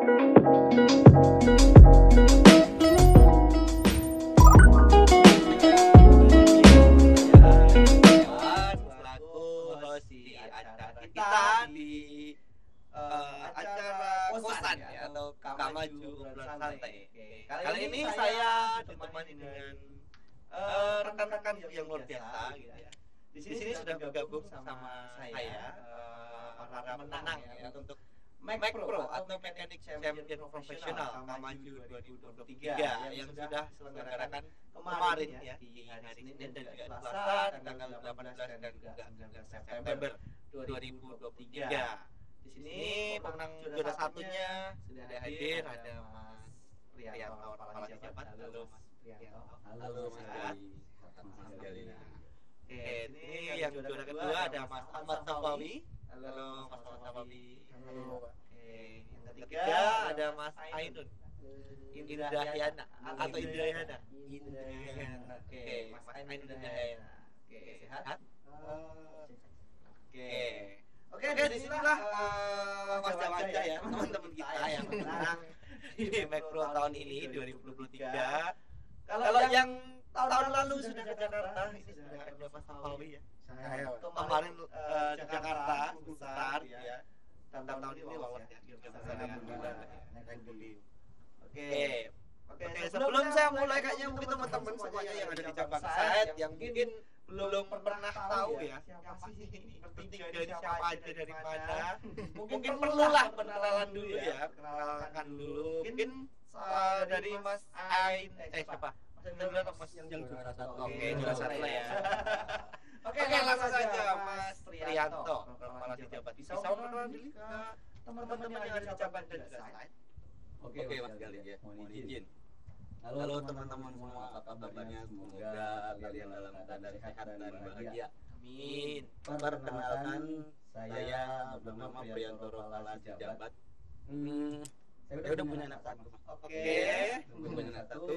Kamaju obrolan santai. Kali ini saya ditemani dengan rekan-rekan yang luar biasa gitu ya. Di sini sudah bergabung sama saya para pemenang ya untuk Mac Pro atau Mechanic Champion Profesional Kamaju 2023 yang sudah diselenggarakan kemarin ya di hari Senin dan juga Selasa tanggal 18 dan juga 19 September 2023. Di sini pemenang juara satunya sudah hadir, ada Mas Priyanto, kepala pejabat. Halo Mas Priyanto. Halo Mas Gali. Oke, ini yang juara kedua ada Mas Ahmad Safawi. Halo Mas Ahmad Safawi. Halo. Oke, yang ketiga ada Mas Ainun Indrahyana atau Indrayana. Oke, Mas Ainun Indrayana. Oke, sehat? Oke, disinilah wajah-wajah ya teman-teman kita yang menang di Mac Pro tahun ini 2023. Kalau yang tahun lalu sudah ke Jakarta, ini sudah ada Mas Safawi ya. Saya kemarin Jakarta besar ya. Dan tahun ini lolos ya. Oke, sebelum saya mulai kayaknya mungkin teman-teman semuanya yang ada di cabang site yang mungkin belum pernah tahu ya siapa sih ini bertiga ini, siapa aja dari mana. Mungkin perlulah perkenalan dulu ya, perkenalkan dulu. Mungkin dari Mas Ain siapa? Mas Indra atau Mas yang juara satu? Oke, juara satu lah ya. Oke, langsung saja Mas Priyanto, kepala pejabat. Bisa perkenalan dulu ke teman-teman yang ada di cabang dan site. Oke Mas Gali ya, mohon izin. Halo teman-teman semua, apa kabarnya? Semoga kalian dalam keadaan sehat dan bahagia. Amin. Perkenalkan, saya bernama Priyanto, kepala pejabat. Saya udah punya anak satu. Oke. Punya anak satu.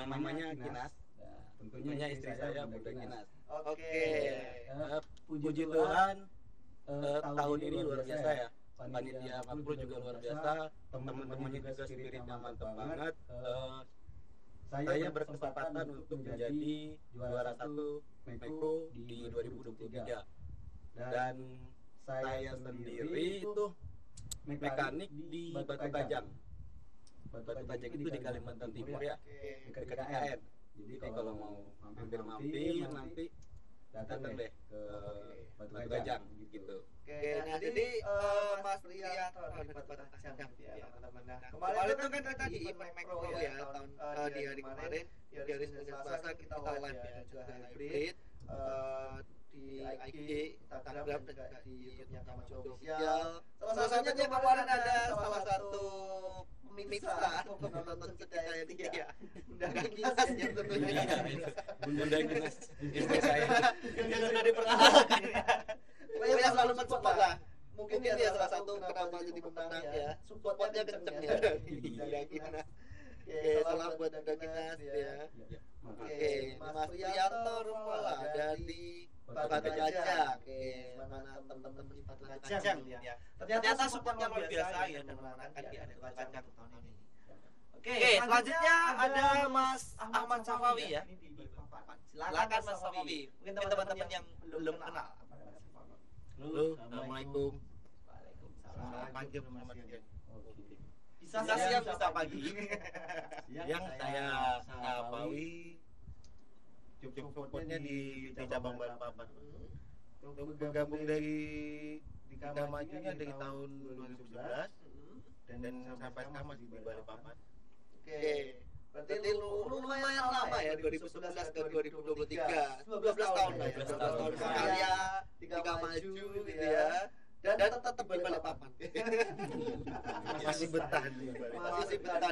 Namanya Kinas. Tentunya istri saya Bunda Kinas. Oke. Puji Tuhan, tahun ini luar biasa ya. Panitia Mac Pro juga luar biasa, teman-temannya juga spiritnya mantap banget. Saya berkesempatan untuk menjadi juara satu Mac Pro di 2023 dan saya sendiri itu mekanik di Batu Kajang. Batu Kajang itu di Kalimantan Timur ya, dekat KKN. Jadi kalau mau mampir-mampir nanti datang deh ke Batu Kajang gitu. Oke, nah jadi Mas Priyanto dari Batu Kajang ya teman-teman. Nah, kemarin itu kan kita di Mac Pro ya tahun di hari kemarin, di hari Senin Selasa kita live ya juga hybrid di IG, Instagram dan juga di YouTube-nya Kamaju Official. Salah satunya kemarin ada salah satu pemirsa untuk menonton kita yang tiga ya. Bunda Kinas ya tentunya. Bunda Kinas istri saya. Yang sudah diperkenalkan ya. Saya selalu mensupport lah. Mungkin dia salah satu kenapa jadi pemenang ya. Supportnya kenceng ya dari Bunda Kinas. Oke, salam buat Bunda Kinas ya. Oke, Mas Priyanto Rumola dari Batu Kajang. Oke, mana teman-teman di Batu Kajang ya. Ternyata supportnya luar biasa ya dan memenangkan di Batu Kajang tahun ini. Oke, selanjutnya ada Mas Ahmad Safawi ya. Silakan Mas Safawi. Mungkin teman-teman yang belum kenal. Halo, assalamualaikum. Waalaikumsalam. Pagi Muhammad Dian. Bisa siang, bisa pagi. Yang saya Safawi supportnya di cabang Balikpapan. Untuk bergabung di Kamajunya dari tahun 2011 dan sampai sekarang masih di Balikpapan. Oke. Berarti lumayan lama ya 2011 ke 2023. 12 tahun lah ya. 12 tahun karya di Kamaju gitu ya. Dan tetap di Balikpapan. Masih betah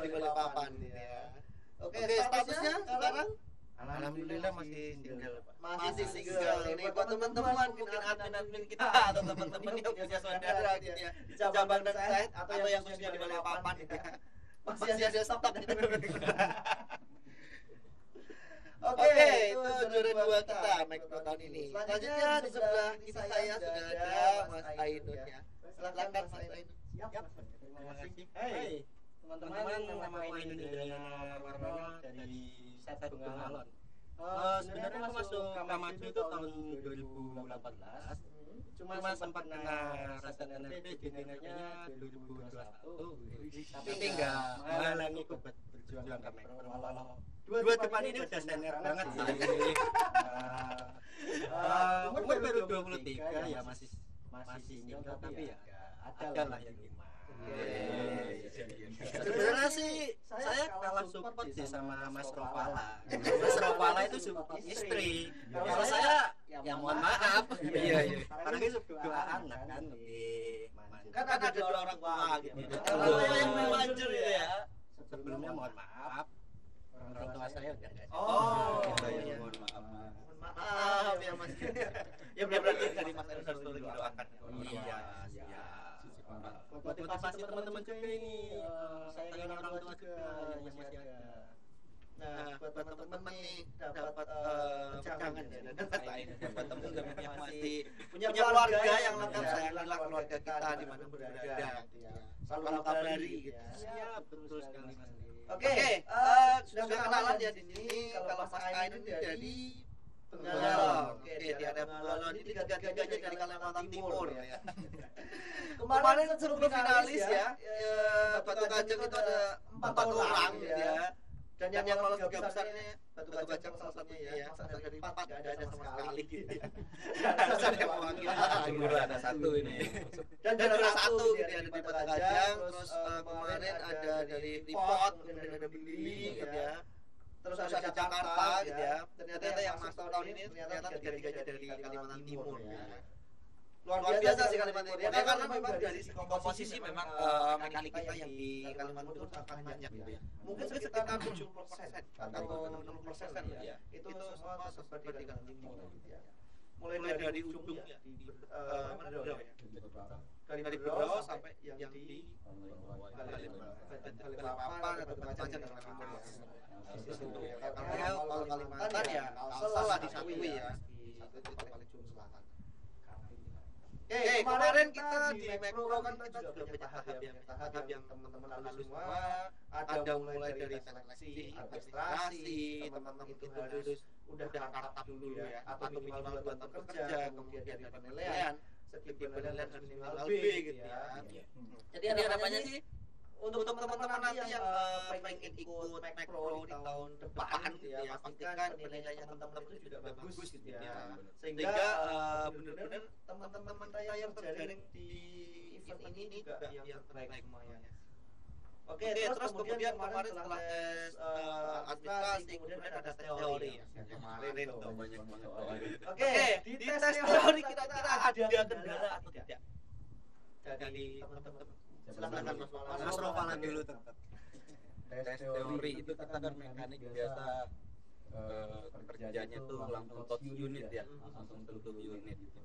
di Balikpapan ya. Oke, statusnya sekarang alhamdulillah masih single, Pak. Masih single. Ini buat teman-teman mungkin admin kita atau teman-teman yang punya saudara gitu ya. Di cabang dan site atau yang khususnya di Balikpapan gitu ya. Masih ada stok gitu. Oke, itu juara dua kita Mac Pro tahun ini. Selanjutnya di sebelah kiri saya sudah ada Mas Ainun ya. Silakan Mas Ainun. Terima kasih. Hai teman-teman, nama ini Warno dari Set Bunga Alon. Sebenarnya aku masuk Kamaju itu tahun 2018. Cuma sempat kena rasa NLP jenengnya 2021. Tapi enggak menghalangi aku berjuang ke Makro. Dua depan ini udah senior banget sih. Umur baru 23 ya masih single tapi ya ada lah yang gimana. Sebenarnya sih saya kalah support sih sama Mas Ropala. Mas Ropala itu istri. Kalau saya ya mohon maaf. Iya. Karena dia dua anak kan lebih kan ada dua orang tua gitu. Kalau yang wajar ya. Sebelumnya mohon maaf. Orang tua saya udah enggak. Iya. Mohon maaf ya Mas. Ya berarti dari Mas Eros harus didoakan. Iya. Motivasi teman-teman juga ini saya ingin orang tua juga yang masih ada. Nah, buat teman-teman nih dapat jangan ya dapat teman yang masih punya keluarga yang lengkap, sayangilah keluarga kita di mana berada gitu ya. Selalu kabari gitu. Siap, betul sekali Mas. Oke, sudah kenalan ya di sini. Kalau Mas Ain ini dari Bengalan. Oke, di area Bengalan ini tiga-tiganya dari Kalimantan Timur ya. Kemarin seru finalis ya. Batu Kajang itu ada 4 orang ya. Dan yang lolos 3 besar ini Batu Kajang salah satunya ya. Masa dari 4 enggak ada sama sekali gitu ya. Harus ada yang mewakili. Ada satu ini. Dan juara 1 gitu ya, ada di Batu Kajang. Terus kemarin ada dari Freeport, kemudian ada Beli gitu ya. Terus ada Jakarta gitu ya. Ternyata yang masuk tahun ini ternyata tiga-tiganya dari Kalimantan Timur ya. Luar biasa sih Kalimantan Timur. Ya karena memang dari segi komposisi memang mekanik kita yang di Kalimantan Timur sangat banyak gitu ya. Mungkin sekitar 70% atau 60% ya. Itu semua seperti Kalimantan Timur gitu ya. Mulai dari ujungnya di mana ya? Dari Berau sampai yang di Balikpapan atau Lumajang dan Lampung. Kalau Kalimantan ya Kalsel lah disatui ya. Satu itu paling ujung selatan. Kemarin kita di Makro kan kita juga punya tahap yang teman-teman lalu semua. Ada mulai dari seleksi, administrasi, teman-teman itu harus udah tatap dulu ya, atau minimal 2 tahun kerja, kemudian dari penilaian, setiap penilaian harus minimal B gitu ya. Jadi harapannya sih untuk teman-teman nanti yang pengen ikut Makro di tahun depan gitu ya, pastikan penilaiannya teman-teman itu juga bagus gitu ya, sehingga benar-benar teman-teman saya yang berjaring di event ini juga yang terbaik semuanya. Oke, terus kemudian kemarin setelah tes administrasi kemudian ada tes teori ya. Kemarin itu banyak banget. Oke, di tes teori kita ada kendala atau tidak? Dari teman-teman. Silakan Mas Ropala dulu tetap. Tes teori itu kita kan mekanik biasa kerjanya tuh langsung touch unit ya, langsung tutup unit gitu.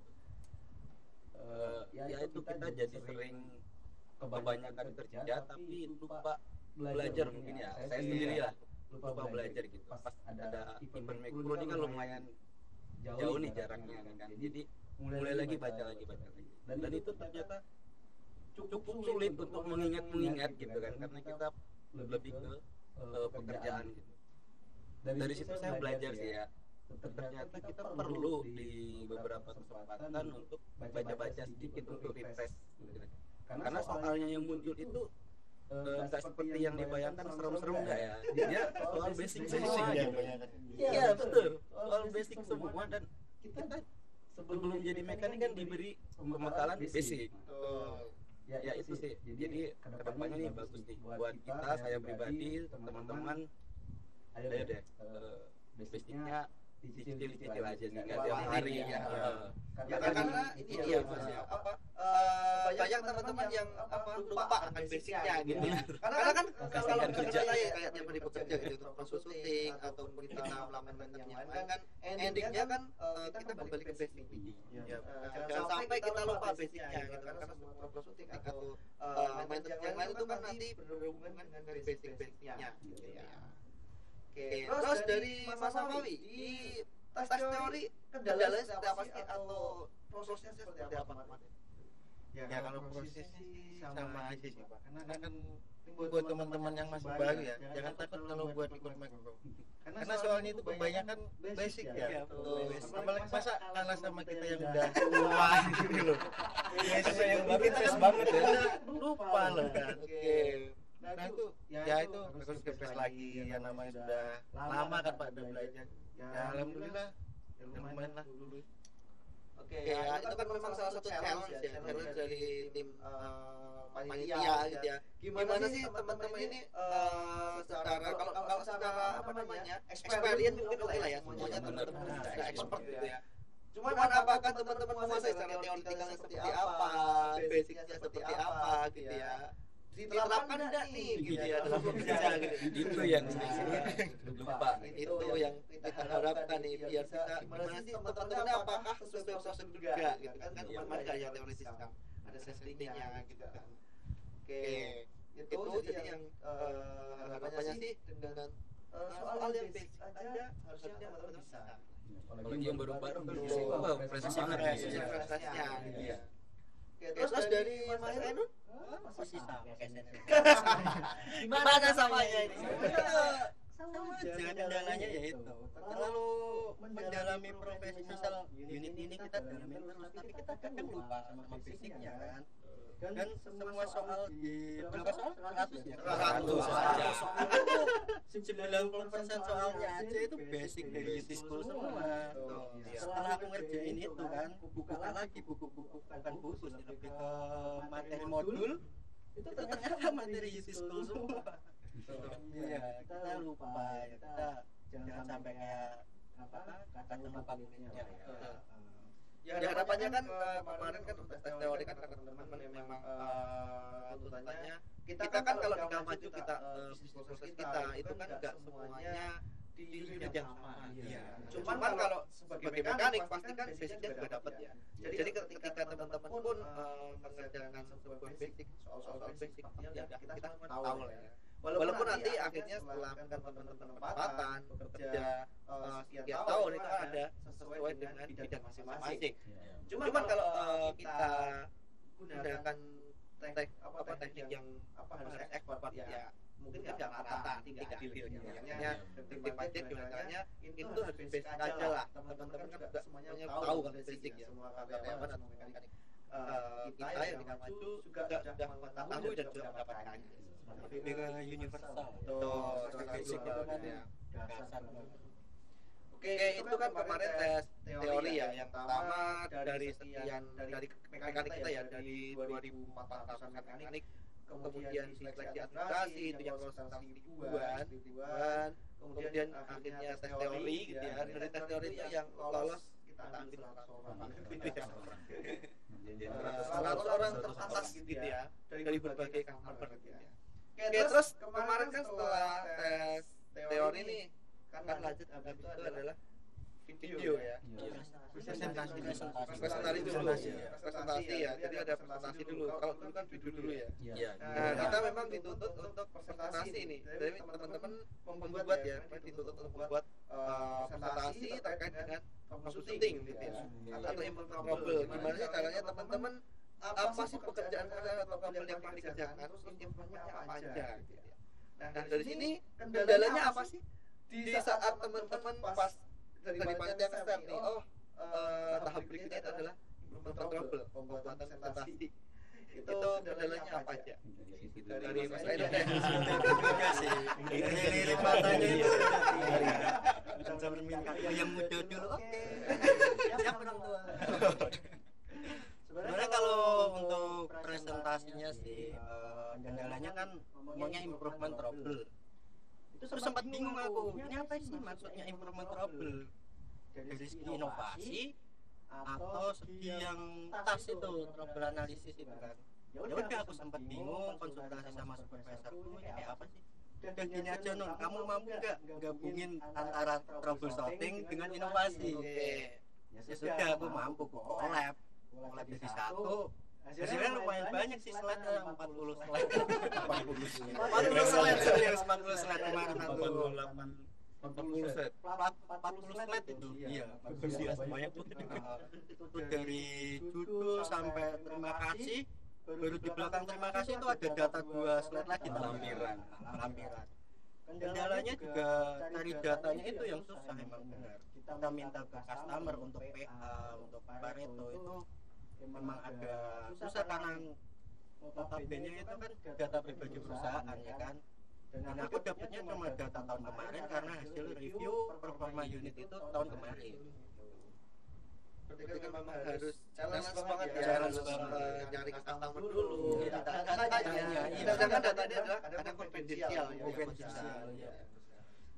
Ya itu kita jadi sering kebanyakan kerja tapi lupa belajar mungkin ya. Saya sendiri lah lupa belajar gitu. Pas ada event Makro ini kan lumayan jauh nih jaraknya kan. Jadi mulai lagi baca lagi. Dan itu ternyata cukup sulit untuk mengingat gitu kan, karena kita lebih ke pekerjaan gitu. Dari situ saya belajar sih ya, ternyata kita perlu di beberapa kesempatan untuk baca-baca sedikit untuk refresh gitu kan. Karena soalnya yang muncul itu nggak seperti yang dibayangkan serem-serem nggak ya, dia soal basic semua gitu. Iya betul, soal basic semua, dan kita sebelum jadi mekanik kan diberi pembekalan basic. Ya itu sih, jadi kedepannya nih bagus nih buat kita, saya pribadi, teman-teman, ayo deh basicnya dicicil aja sih, nggak tiap hari ya. Karena ini dia Mas ya, banyak teman-teman yang lupa akan basicnya gitu. Karena kan kalau kerja kayak yang bekerja gitu, consulting atau kita melakukan yang lain kan endingnya kan kita kembali ke basic. Jangan sampai kita lupa basicnya gitu, karena semua consulting atau maintenance yang lain itu kan nanti berhubungan dengan basic-basicnya gitu ya. Oke, terus dari Mas Safawi di tes teori kendalanya seperti apa sih atau prosesnya seperti apa Mas? Ya kalau proses sih sama aja sih Pak. Karena kan buat teman-teman yang masih baru ya, jangan takut kalau buat ikut makro. Karena soalnya itu kebanyakan basic ya. Apalagi masa kalah sama kita yang udah tua gitu loh. Basic yang baru fresh banget ya. Lupa loh kan. Oke. Nah itu ya itu harus refresh lagi, yang namanya sudah lama kan Pak udah belajar. Ya alhamdulillah ya lumayan lah dulu. Oke, ya itu kan memang salah satu challenge ya, challenge dari tim panitia gitu ya. Gimana sih teman-teman ini secara kalau secara apa namanya experience mungkin oke lah ya, semuanya teman-teman sudah expert gitu ya. Cuman apakah teman-teman menguasai secara teoritiknya seperti apa, basicnya seperti apa gitu ya? Diterapkan enggak nih gitu ya dalam bekerja gitu. Itu yang sering lupa. Itu yang kita harapkan nih biar kita gimana sih teman-teman apakah sesuai prosedur juga gitu kan teman-teman enggak yang teoritis kan ada safety-nya gitu kan. Oke, itu jadi yang harapannya sih dengan soal yang basic aja harusnya teman-teman bisa. Apalagi yang baru-baru wah fresh banget prestasinya gitu ya. Terus dari Mas Ainun masih sama gimana samanya ini? sama aja kendalanya ya itu terlalu mendalami profesi, misal unit ini kita dalami terus tapi kita kadang lupa sama basicnya kan semua soal di berapa soal 100 ya 100 aja 90% soalnya aja itu basic dari UT School semua. Setelah aku ngerjain itu kan buka lagi buku-buku bukan buku sih, lebih ke materi modul itu ternyata materi UT School semua. Iya, kita lupa ya, kita jangan sampai kayak apa kata lupa bukunya ya harapannya kan kemarin kan tes teori kan teman-teman memang tuntutannya kita kan kalau kita maju kita bisnis proses kita itu kan enggak semuanya di unit yang sama. Cuman kalau sebagai mekanik pasti kan basicnya juga dapat ya. Jadi ketika teman-teman pun mengerjakan sebuah basic soal basic ya kita tahu lah ya. Walaupun nanti akhirnya setelah teman-teman penempatan bekerja sekian tahun itu ada sesuai dengan bidang masing-masing. Cuman kalau kita gunakan teknik yang harus ekspor ya mungkin nggak rata, tiga adil ya. Teknik pajak gimana itu harus basic aja lah. Teman-teman kan nggak semuanya tahu kan basic ya, semua karyawan atau mekanik kita yang ingin maju juga sudah mengetahui dan sudah mendapatkannya. dengan universal basic itu kan ya. dasar. Oke, itu kan kemarin tes teori ya, yang pertama dari sekian dari mekanik kita ya, dari 2.400 mekanik, kemudian seleksi administrasi itu yang konsentrasi ribuan, kemudian akhirnya tes teori gitu ya. Dari tes teori itu yang lolos kita ambil 100 orang gitu ya. 100 orang teratas gitu ya, dari berbagai kamar gitu ya. Oke, terus kemarin kan setelah tes teori ini kan lanjut itu adalah video ya. Presentasi ya. Jadi ada presentasi dulu. Kalau dulu kan video dulu ya. Nah, kita memang dituntut untuk presentasi ini. Jadi teman-teman membuat ya, dituntut untuk membuat presentasi terkait dengan syuting gitu ya. Atau implementable. Gimana sih caranya teman-teman apa sih pekerjaan atau problem yang paling dikerjakan, terus implementnya apa aja gitu ya. Nah, dari sini kendalanya apa sih? Di saat teman-teman pas dari panitia yang start nih, tahap berikutnya itu adalah implementable, pembuatan presentasi. Itu kendalanya apa aja? Dari Mas Ainun deh. Juga sih. Lirik matanya itu. Bukan cermin kaki yang muda dulu. Oke. Siap orang tua. Sebenarnya kalau untuk presentasinya sih kendalanya kan ngomongnya improvement trouble. Itu sempat bingung aku, ini apa sih maksudnya improvement trouble? Dari segi inovasi atau segi yang tas itu trouble analisis itu kan. Ya udah aku sempat bingung, konsultasi sama supervisorku, ini kayak apa sih? Dan gini aja Nun, kamu mampu nggak gabungin antara troubleshooting dengan inovasi? Ya sudah, aku mampu kok collab jadi satu. Hasilnya lumayan banyak sih, slide 40 slide. 40 slide serius, 40 slide kemarin 48 40 slide. 40 slide itu. Iya, bagus ya semuanya tuh. Itu dari judul sampai terima kasih. Baru di belakang terima kasih itu ada data 2 slide lagi lampiran. Kendalanya juga cari datanya itu yang susah emang benar. Kita minta ke customer untuk PA, untuk Pareto itu memang agak susah karena notabene itu kan data pribadi perusahaan ya kan. Dan aku dapatnya cuma data tahun kemarin karena hasil review performa unit itu tahun kemarin. Berarti kan memang harus challenge banget ya, Challenge harus banget. nyari customer dulu. Iya. Datanya, sedangkan data ini adalah kadang konfidensial. Konfidensial, ya.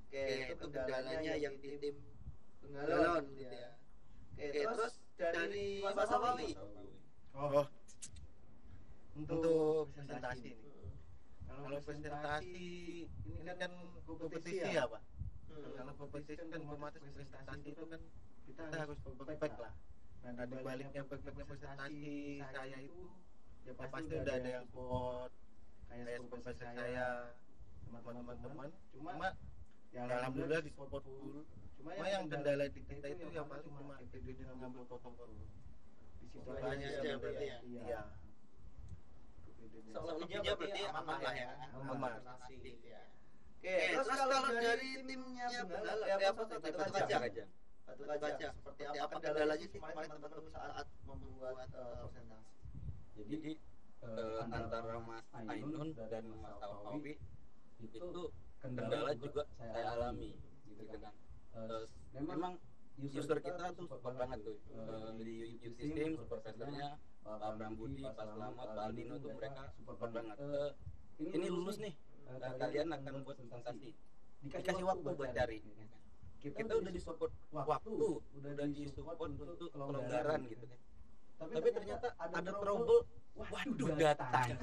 Oke, itu kendalanya yang di tim Penggalon gitu ya. Oke, terus dari Mas Awawi. Oh, untuk presentasi ini. Kalau presentasi ini kan kompetisi ya, Pak. Kalau kompetisi kan otomatis presentasi itu kan kita harus perfect lah. Nah, di baliknya perfectnya presentasi saya itu ya pasti udah ada yang support kayak supervisor saya, teman-teman. Cuma ya alhamdulillah di support full. Cuma yang kendala di kita itu yang paling cuma itu ngambil foto di situ aja berarti ya. Iya. Selebihnya berarti aman lah ya. Aman. Oke, terus kalau dari timnya Penggalon ya apa tuh? Batu Kaca. Seperti apa kendalanya sih kemarin teman-teman saat membuat presentasi? Jadi antara Mas Ainun dan Mas Awawi itu kendala juga saya alami gitu kan. Memang user kita tuh support banget tuh di YouTube system, supervisornya Pak Budi, Pak Selamat, Pak Aldino tuh mereka support banget. Ini lulus nih, kalian akan buat presentasi, dikasih waktu buat cari. Kita udah disupport waktu, udah disupport untuk kelonggaran gitu kan. Tapi ternyata ada trouble, waduh datanya.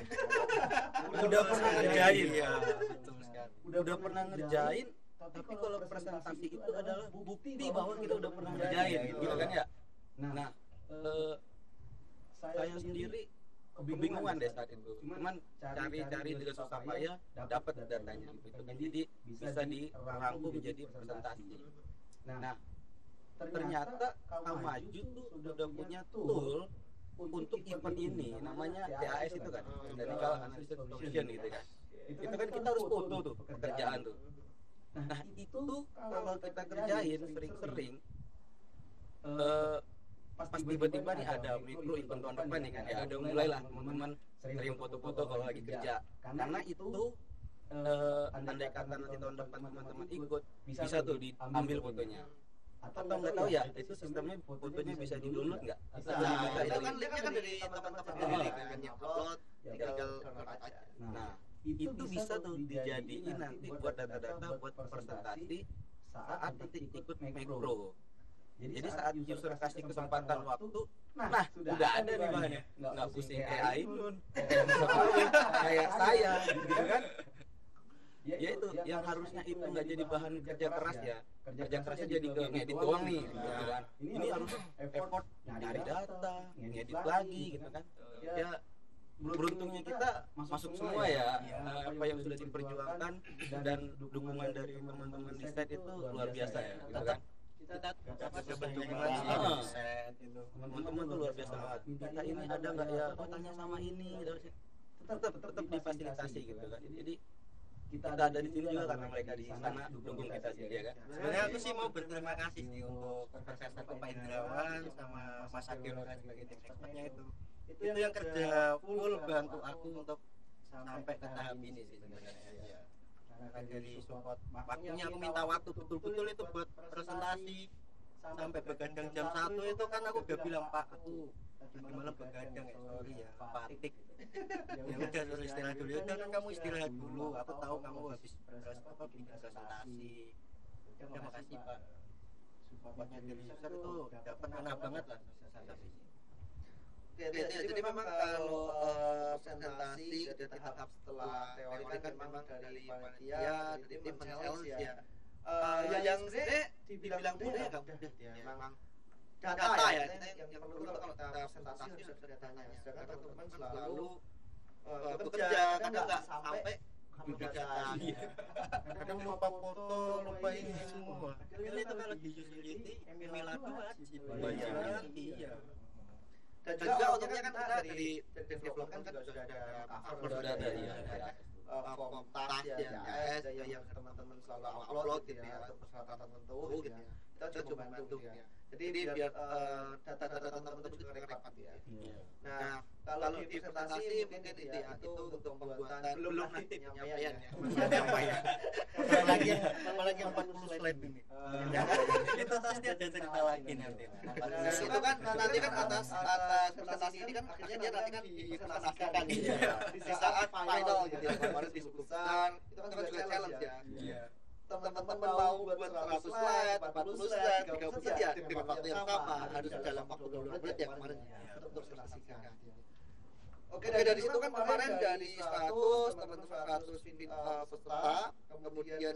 Udah pernah ngerjain ya, betul sekali. Udah pernah ngerjain, tapi kalau presentasi itu adalah bukti bahwa kita udah pernah ngerjain gitu kan ya. Nah, saya sendiri kebingungan deh saat itu. Cuman cari dengan susah payah dapat datanya gitu kan. Jadi bisa dirangkum menjadi presentasi. Nah, ternyata Kamaju tuh udah punya tool untuk event ini namanya TAS itu kan, Technical Assisted Solution gitu kan. Itu kan kita harus foto tuh pekerjaan tuh. Nah, itu kalau kita kerjain sering-sering pas tiba-tiba nih ada mikro event tahun depan nih kan ya, ada mulailah teman-teman sering foto-foto kalau lagi kerja. Karena itu andai kata nanti tahun depan teman-teman ikut bisa tuh diambil fotonya. Atau nggak tahu ya, itu sistemnya fotonya bisa di-download nggak? Bisa. Itu kan linknya kan dari teman-teman sendiri kan upload, tinggal download aja. Nah, itu bisa tuh dijadiin nanti buat data-data buat presentasi saat nanti ikut Micro. Jadi saat user kasih kesempatan waktu, nah sudah ada nih bahannya, nggak pusing kayak Ainun, kayak saya, gitu kan? Ya itu yang harusnya itu nggak jadi bahan kerja keras ya, kerja kerasnya jadi ke ngedit doang nih, gitu kan? Ini harus effort nyari data, ngedit lagi, gitu kan? Ya beruntungnya kita masuk semua ya, apa yang sudah diperjuangkan dan dukungan dari teman-teman di set itu luar biasa ya, gitu kan? Kita dapat dukungan di set itu, teman-teman tuh luar biasa banget. Kita ini ada nggak ya? Oh tanya sama ini, tetap difasilitasi gitu kan. Jadi kita ada di sini juga karena mereka di sana dukung kita sih ya kan. Sebenarnya aku sih mau berterima kasih nih untuk Profesor Pak Indrawan sama Mas Akil sebagai tim expertnya itu yang kerja full bantu aku untuk sampai ke tahap ini sih sebenarnya ya. Karena dari support waktunya aku minta waktu betul-betul itu buat presentasi sampai begadang jam 1 itu kan aku udah bilang Pak aku tadi malam begadang ya, sorry ya fatik. Ya udah suruh istirahat dulu, udah kan kamu istirahat dulu, aku tahu kamu habis bikin presentasi. Udah makasih Pak, supportnya dari user itu dapat kena banget lah presentasi. Oke, jadi memang kalau presentasi dari tahap setelah teori kan memang dari panitia, dari tim sales ya. Yang sebenarnya dibilang mudah agak mudah ya, memang data ya, yang perlu kalau kita presentasi sudah datanya. Sedangkan teman-teman selalu bekerja kadang nggak sampai kebijakan. Kadang lupa foto, lupa ini semua. Karena itu kalau di Society Emilat wajib Iya. iya. Dan juga untungnya kan kita dari development kan sudah ada cover, Sudah ada, iya. form task ya, KS yang teman-teman selalu upload gitu ya, untuk persyaratan tertentu gitu ya. Kita coba bantu ya. Jadi biar data-data teman-teman itu juga rapat ya. Nah, kalau di presentasi mungkin ya itu untuk pembuatan belum nanti penyampaian ya. Penyampaian. Apalagi yang 40 slide ini. Itu pasti ada cerita lagi nanti. Nah, itu kan nanti kan atas presentasi ini kan akhirnya dia nanti kan dipresentasikan gitu ya. Di saat final gitu ya, kemarin disebutkan itu kan juga challenge ya. Iya. Teman-teman mau buat 100 slide, 40 slide, 30 slide ya dengan waktu yang sama, harus dalam waktu 20 menit ya kemarin untuk presentasikan. Oke, dari situ kan kemarin dari 100 teman-teman 100 peserta, kemudian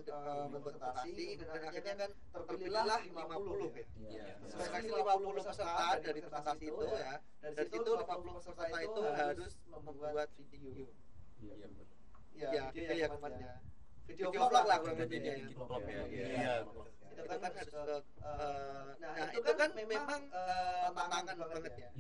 berpresentasi dan akhirnya kan terpilihlah 50 ya. Iya. Seleksi 50 peserta dari presentasi itu ya. Dari situ 50 peserta itu harus membuat video. Iya. Ya, dia yang namanya video vlog lah kurang lebihnya ya. Vlog ya. Iya. Itu kan harus nah itu kan memang tantangan banget ya.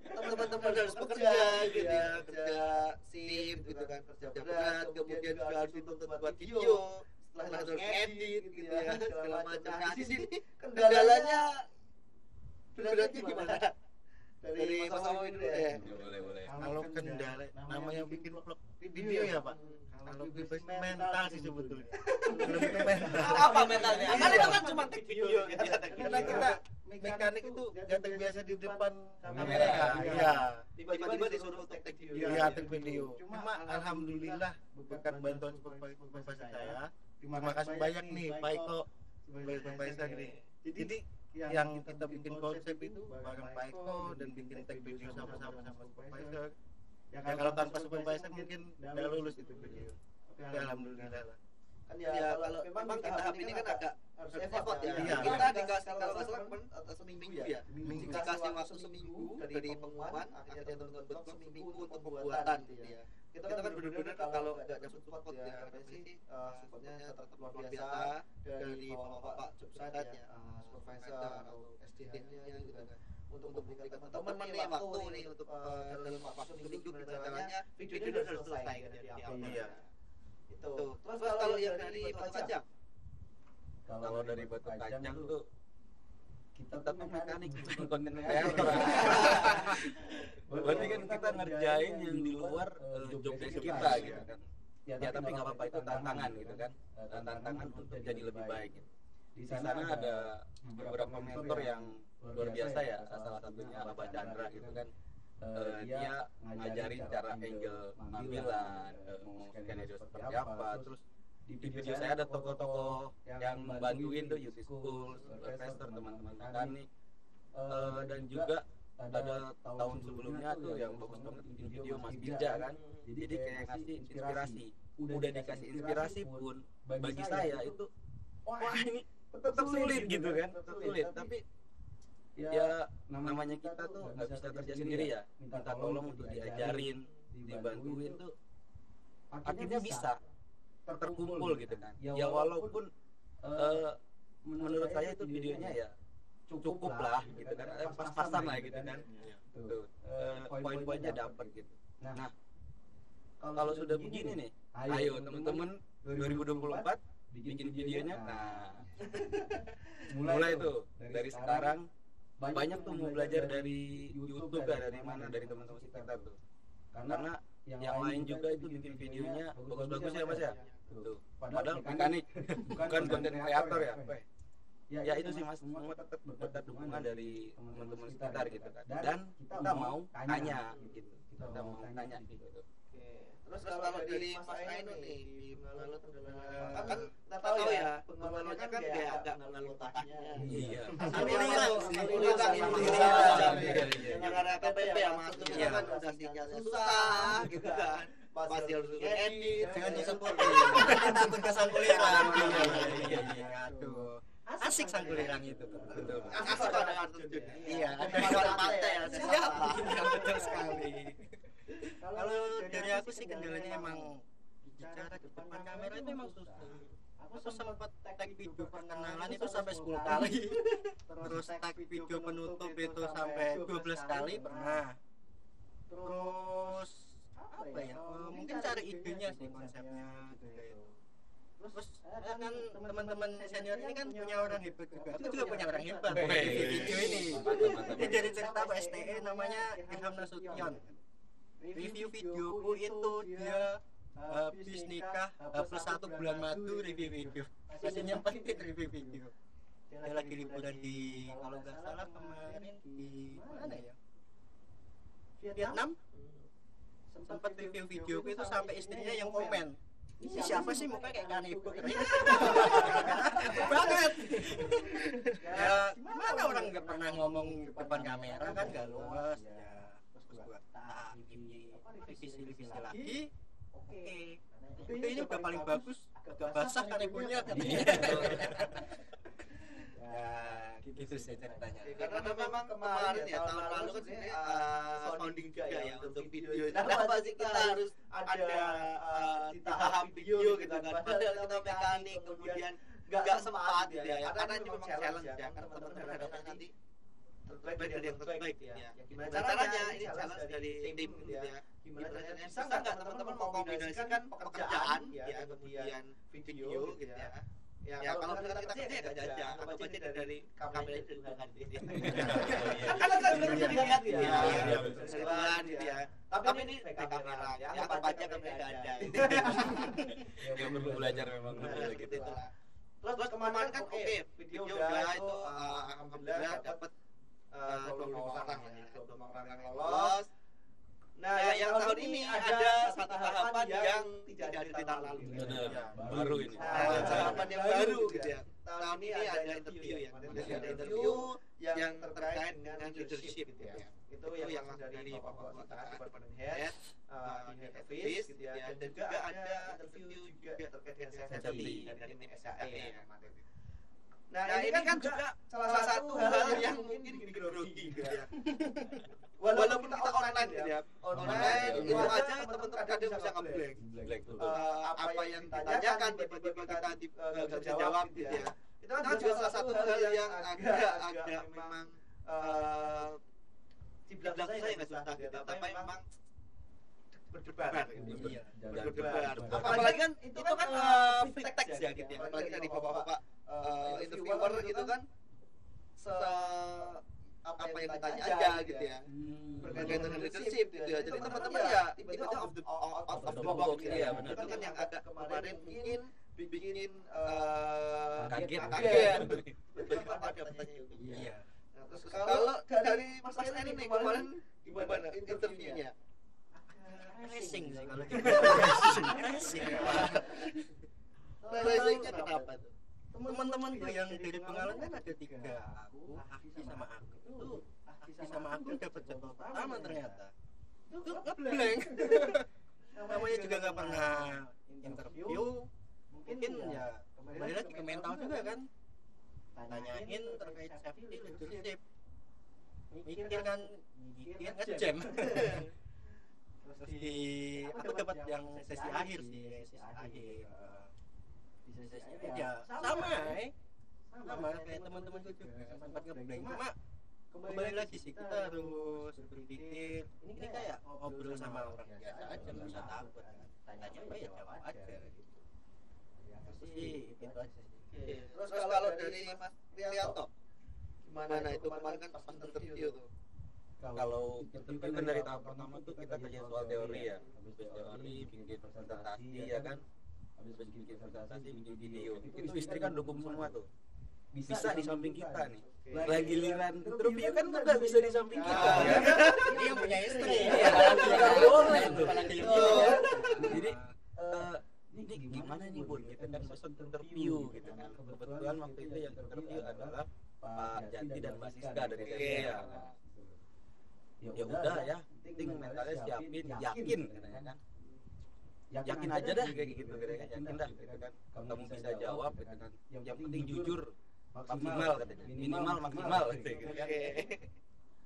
Teman-teman harus bekerja gitu ya, kerja shift gitu kan, kerja berat, kemudian juga harus dituntut buat video, setelah itu harus edit gitu ya, segala macam. Nah di sini kendalanya beratnya gimana? Dari Mas Awi dulu ya. Boleh. Kalau kendala namanya bikin vlog video ya Pak. Kalau lebih mental sih sebetulnya. Lebih ke mental. Apa mentalnya? Kan itu kan cuma take video gitu ya. Karena kita mekanik itu gak terbiasa di depan kamera. Iya. Tiba-tiba disuruh take video. Iya, take video. Cuma alhamdulillah berkat bantuan supervisor saya. Terima kasih banyak nih Pak Eko sebagai supervisor nih. Jadi yang kita bikin konsep itu bareng Pak Eko dan bikin take video sama-sama sama supervisor. Ya kalau tanpa supervisor mungkin nggak lulus itu video. Tapi alhamdulillah lah. Kan ya kalau memang di tahap ini kan agak harus effort ya. Iya. Kita dikasih kalau nggak salah atau seminggu ya. Dikasih waktu seminggu dari pengumuman akhirnya teman-teman betul seminggu untuk pembuatan gitu ya. Kita kan benar-benar kalau nggak dapat support ya apa sih supportnya tetap luar biasa dari bapak-bapak jobsite ya, supervisor atau SDM-nya gitu kan. Untuk memberikan teman-teman nih waktu nih untuk dalam waktu seminggu gimana caranya video itu harus selesai kan dari awal. Iya. Itu. Terus kalau yang dari Batu Kajang, Kalau dari Batu Kajang tuh kita tapi mekanik konten kreator. Berarti kan kita ngerjain yang di luar job desk kita gitu kan. Ya tapi nggak apa-apa itu tantangan gitu kan. Tantangan untuk jadi lebih baik. Gitu. Di sana ada beberapa mentor yang luar biasa ya, salah satunya Bapak Chandra gitu kan. Dia ngajarin cara angle pengambilan, mau skenario seperti apa. Terus di video saya ada tokoh-tokoh yang bantuin tuh UT School, Investor, teman-teman mekanik, dan juga ada tahun sebelumnya tuh yang fokus banget bikin video Mas Bija kan. Jadi kayak ngasih inspirasi. Udah dikasih inspirasi pun bagi saya itu wah ini tetap sulit gitu kan, tetap sulit. Tapi ya namanya kita tuh nggak bisa kerja sendiri ya, minta tolong untuk diajarin, dibantuin tuh akhirnya bisa terkumpul gitu kan. Ya walaupun menurut saya itu videonya ya cukup lah gitu kan, pas-pasan lah gitu kan. Tuh, poin-poinnya dapat gitu. Nah, kalau sudah begini nih, ayo teman-teman 2024 bikin videonya. Nah, mulai tuh dari sekarang banyak tuh mau belajar dari YouTube kan, dari mana, dari teman-teman sekitar tuh. Karena yang lain juga itu bikin videonya bagus-bagus ya Mas ya. Tuh. Padahal mekanik, bukan konten kreator ya. Ya itu sih Mas, semua tetap berkat dukungan dari teman-teman sekitar gitu kan. Dan kita mau tanya gitu. Kita mau tanya gitu. terus kalau dari Mas Aino nih di pengalut kan kita tahu ya pengalutnya kan kayak agak mengalut otaknya. Iya. Karena KPP ya masuk itu kan udah sinyalnya susah gitu kan. Masih harus edit dengan seperti takut kesangkuliran. Iya. Aduh. Asik sangkulirang itu tuh. Betul. Asik ada artus juga. Iya, Ada pantai ya. Siap. Betul sekali. Kalau dari aku sih kendalanya emang bicara di depan kamera itu emang susah. Aku sempat tag video perkenalan itu sampai 10 kali. Terus tag video penutup itu sampai 12 kali pernah. Terus apa ya? Mungkin cari idenya sih konsepnya gitu ya. Terus kan teman-teman senior ini kan punya orang hebat juga. Aku juga punya orang hebat di video ini. Ini dari cerita STE namanya Ilham Nasution. Review videoku itu dia habis nikah plus 1 bulan madu review video. Masih nyempetin review video. Dia lagi liburan di kalau nggak salah kemarin di mana ya? Vietnam. Sempat review videoku itu sampai istrinya yang komen. Ini siapa sih muka kayak kanebo banget. Ya gimana orang nggak pernah ngomong depan kamera kan nggak luas ya. Terus gua ini revisi lagi. Oke. Ini udah paling bagus, agak basah kanebonya katanya. Ya, gitu sih ceritanya. Karena memang kemarin ya tahun lalu kan sebenarnya founding juga ya untuk video. Kenapa sih kita harus ada di tahap video gitu kan? Padahal kita mekanik kemudian nggak sempat gitu ya. Karena ini memang challenge ya. Karena teman-teman harapkan nanti terbaik dari yang terbaik ya. Gimana caranya? Ini challenge dari tim gitu ya. Gimana caranya? Bisa nggak teman-teman mengkombinasikan pekerjaan ya kemudian video gitu ya. Ya kalau kita kerja ya gak jajan, apa aja dari kamera itu kan gitu. Kan bisa dilihat gitu ya. Seruan gitu ya. Tapi ini kamera ya, apa aja kamera enggak ada. Ya perlu belajar memang gitu. Terus kemarin kan oke, video udah itu alhamdulillah dapat 25 orang ya, 25 orang yang lolos. Nah, yang tahun ini ada satu tahapan yang tidak ada di tahun lalu. Baru ini. Tahapan yang baru gitu ya. Tahun ini ada interview ya. Ada interview yang terkait dengan leadership gitu ya. Itu yang dari Bapak kita, Department Head, di Head Office gitu ya. Dan juga ada interview juga terkait dengan safety dari tim SAE ya. Nah, ini kan juga salah satu hal yang mungkin grogi gitu ya. Walaupun kita online gitu ya, online itu aja teman-teman kadang bisa ngeblank. Apa yang ditanyakan tiba-tiba kita nggak bisa jawab gitu ya. Itu kan juga salah satu hal yang agak memang dibilang saya nggak susah gitu, tapi memang berdebar gitu. Berdebar. Apalagi kan itu kan free text ya gitu ya. Apalagi dari bapak-bapak interviewer gitu kan apa yang ditanya aja gitu ya berkaitan dengan leadership gitu ya. Jadi teman-teman ya tiba-tiba out of the box gitu ya. Itu kan yang agak kemarin mungkin bikin kaget. Tiba-tiba ada pertanyaan itu. Iya. Terus kalau dari Mas Eni nih kemarin gimana interviewnya? Racing sih kalau Racingnya kenapa tuh? Teman-teman gue yang dari pengalaman kan ada 3, aku, Aki sama aku. Itu Aki sama aku dapat jadwal pertama ternyata. Itu ngeblank. Namanya juga nggak pernah interview. Mungkin ya kembali lagi ke mental juga kan. Tanyain terkait safety leadership. Mikir kan, ngejam. Terus aku dapat yang sesi akhir sih, sesi akhir. Ya sama kayak teman-temanku juga sempat ngeblank, cuma kembali lagi sih kita harus berpikir ini kayak ngobrol sama orang biasa aja, nggak usah takut, tanya apa ya jawab aja gitu. Sih itu aja sih. Terus kalau dari Mas Rianto gimana itu kemarin kan pas interview tuh? Kalau interview kan dari tahap pertama tuh kita kerja soal teori ya, habis teori bikin presentasi ya kan. Habis bikin presentasi, bikin video. Itu istri kan dukung semua tuh. Bisa di samping kita nih. Lagi giliran interview kan nggak bisa di samping kita. Ini yang punya istri. Iya, nggak boleh itu. Jadi ini gimana nih Bun? Kita kan pesan interview gitu kan. Kebetulan waktu itu yang interview adalah Pak Jati dan Mbak Siska dari TNI. Ya udah ya, penting mentalnya siapin, yakin katanya kan. Yakin aja dah kayak gitu kan, yakin dah gitu kan. Kamu bisa jawab gitu kan. Yang penting jujur maksimal katanya. Minimal maksimal gitu kan.